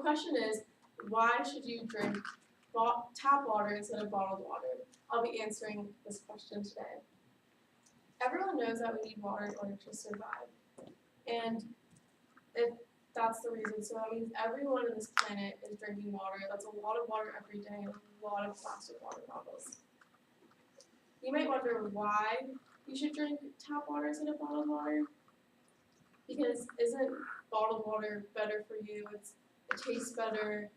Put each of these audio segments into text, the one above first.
question is, why should you drink tap water instead of bottled water? I'll be answering this question today. Everyone knows that we need water in order to survive. And if that's the reason, so that means everyone on this planet is drinking water. That's a lot of water every day and a lot of plastic water bottles. You might wonder why you should drink tap water instead of bottled water. Because isn't bottled water better for you? It tastes better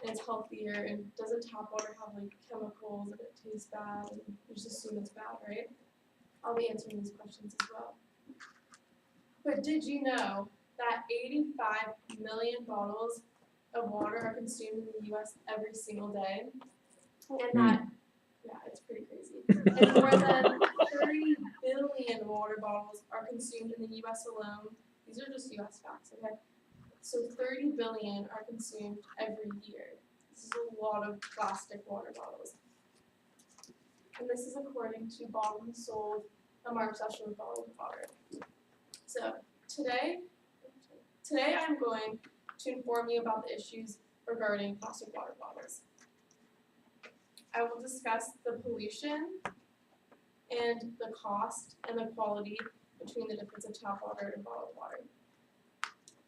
and it's healthier, and doesn't tap water have like chemicals and it tastes bad and you just assume it's bad, right? I'll be answering these questions as well. But did you know that 85 million bottles of water are consumed in the US every single day? And that, yeah, it's pretty crazy. And more than 30 billion water bottles are consumed in the US alone. These are just US facts, okay? So 30 billion are consumed every year. This is a lot of plastic water bottles. And this is according to Bottled and Sold, a Mark session with bottled water. So today I'm going to inform you about the issues regarding plastic water bottles. I will discuss the pollution and the cost and the quality between the difference of tap water and bottled water.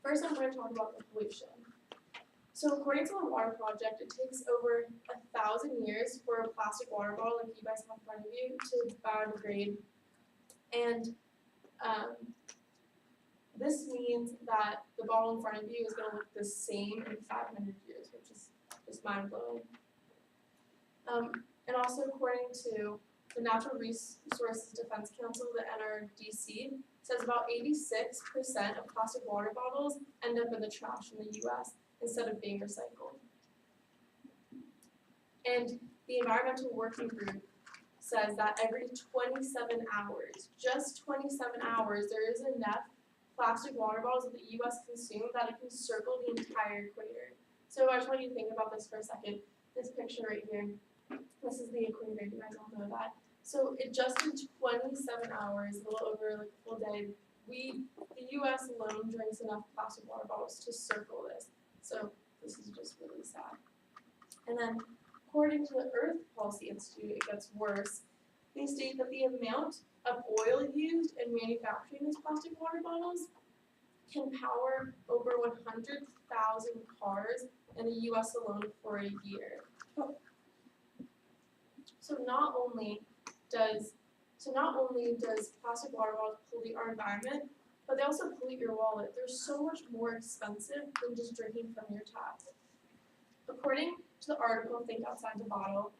First, I'm going to talk about the pollution. So according to the Water Project, it takes over 1,000 years for a plastic water bottle, like you guys have in front of you, to biodegrade. And this means that the bottle in front of you is going to look the same in 500 years, which is just mind-blowing. And also according to the Natural Resources Defense Council, the NRDC, says about 86% of plastic water bottles end up in the trash in the US instead of being recycled. And the Environmental Working Group says that every 27 hours, just 27 hours, there is enough plastic water bottles that the US consume that it can circle the entire equator. So I just want you to think about this for a second. This picture right here, this is the equator, you guys all know that. So it just in 27 hours, a little over like a full day, the US alone drinks enough plastic water bottles to circle this. So this is just really sad. And then according to the Earth Policy Institute, it gets worse. They state that the amount of oil used in manufacturing these plastic water bottles can power over 100,000 cars in the US alone for a year. So not only does plastic water bottles pollute our environment, but they also pollute your wallet. They're so much more expensive than just drinking from your tap. According to the article Think Outside the Bottle,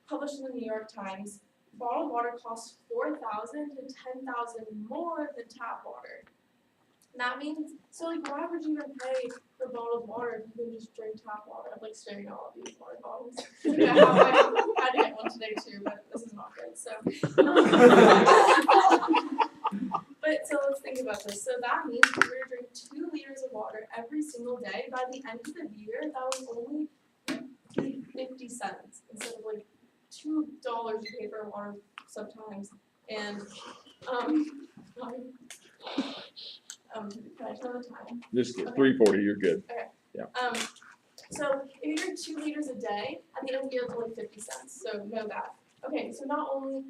published in the New York Times, bottled water costs $4,000 to $10,000 more than tap water. And that means, so like, why would you even pay for bottled water if you can just drink tap water? I'm like staring at all of these water bottles. Yeah, I had to get one today too, but this is not good. So, but so let's think about this. So that means if we were to drink 2 liters of water every single day, by the end of the year, that was only 50 cents instead of like $2 you pay for water sometimes. And can I tell the time? Just get 3:40, you're good. Okay. Yeah. So if you drink 2 liters a day, at the end of the year it's only 50 cents. So know that. Okay, so not only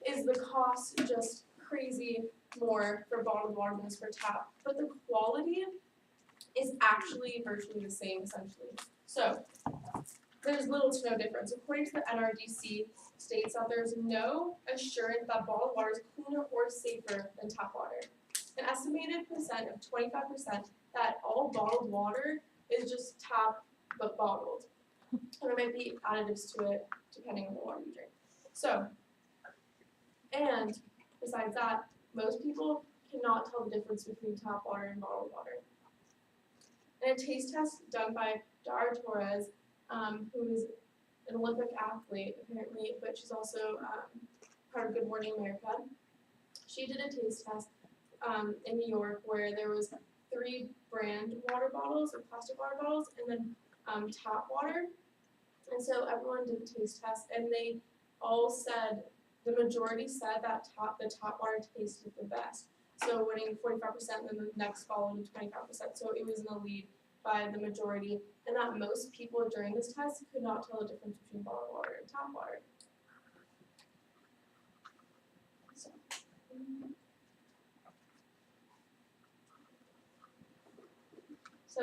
is the cost just crazy more for bottled water than for tap, but the quality is actually virtually the same essentially. So there's little to no difference. According to the NRDC, states that there's no assurance that bottled water is cleaner or safer than tap water. An estimated percent of 25% that all bottled water is just tap but bottled. And there might be additives to it depending on the water you drink. So, and besides that, most people cannot tell the difference between tap water and bottled water. In a taste test done by Dara Torres, who is an Olympic athlete apparently, but she's also part of Good Morning America, she did a taste test in New York where there was 3 brand water bottles or plastic water bottles and then tap water. And so everyone did a taste test and they all said, the majority said that the tap water tasted the best. So winning 45% and then the next followed 25%. So it was in the lead by the majority, and that most people during this test could not tell the difference between bottled water and tap water. So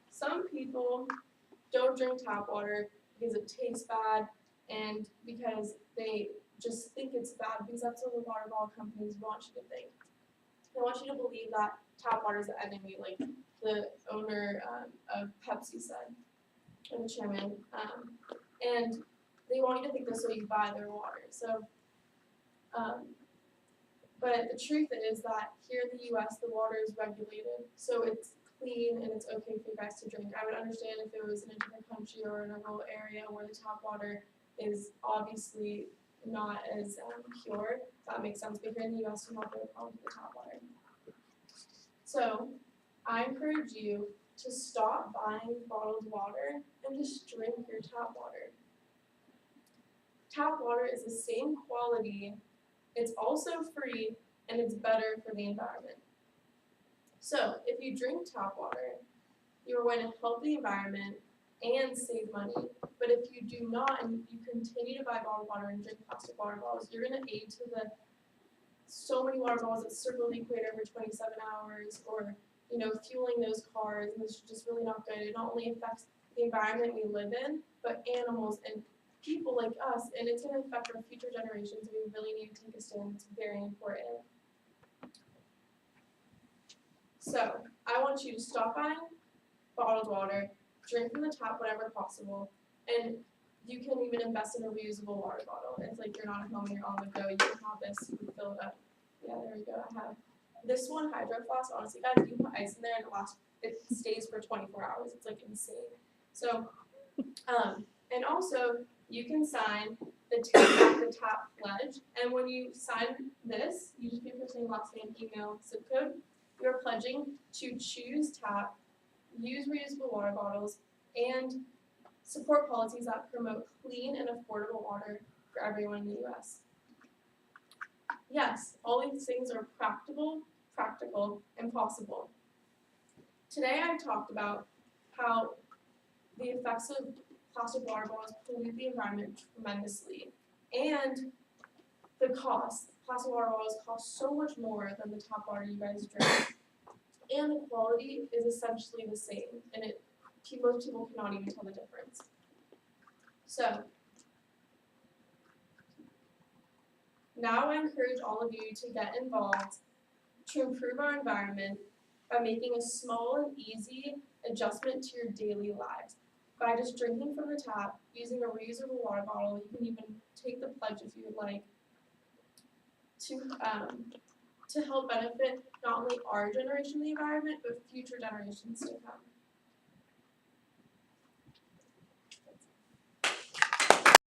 some people don't drink tap water because it tastes bad and because they just think it's bad because that's what the water bottle companies want you to think. They want you to believe that tap water is the enemy, like the owner of Pepsi said, or the chairman. And they want you to think this so you buy their water. So, but the truth is that here in the U.S. the water is regulated, so it's clean and it's okay for you guys to drink. I would understand if it was in a different country or in a rural area where the tap water is obviously not as pure. That makes sense. But here in the U.S. you have no problem with the tap water. So I encourage you to stop buying bottled water and just drink your tap water. Tap water is the same quality, it's also free, and it's better for the environment. So if you drink tap water, you are going to help the environment and save money. But if you do not and you continue to buy bottled water and drink plastic water bottles, you're going to aid to the so many water bottles that circle the equator every 27 hours, or fueling those cars, and this is just really not good. It not only affects the environment we live in, but animals and people like us, and it's going to affect our future generations. We really need to take a stand. It's very important. So I want you to stop buying bottled water, drink from the tap whenever possible, and you can even invest in a reusable water bottle. It's like you're not at home and you're on the go. You can have this, you can fill it up. Yeah, there we go. I have this one Hydro Flask. Honestly, guys, you put ice in there and it stays for 24 hours. It's like insane. So, and also you can sign the tap pledge. And when you sign this, you just put your first name, last name, email, zip code. You're pledging to choose tap, use reusable water bottles, and support policies that promote clean and affordable water for everyone in the U.S. Yes, all these things are practical, and possible. Today I talked about how the effects of plastic water bottles pollute the environment tremendously, and the cost. Plastic water bottles cost so much more than the tap water you guys drink, and the quality is essentially the same, and most people cannot even tell the difference. So, now I encourage all of you to get involved to improve our environment by making a small and easy adjustment to your daily lives. By just drinking from the tap, using a reusable water bottle, you can even take the pledge if you would like, to help benefit not only our generation of the environment, but future generations to come.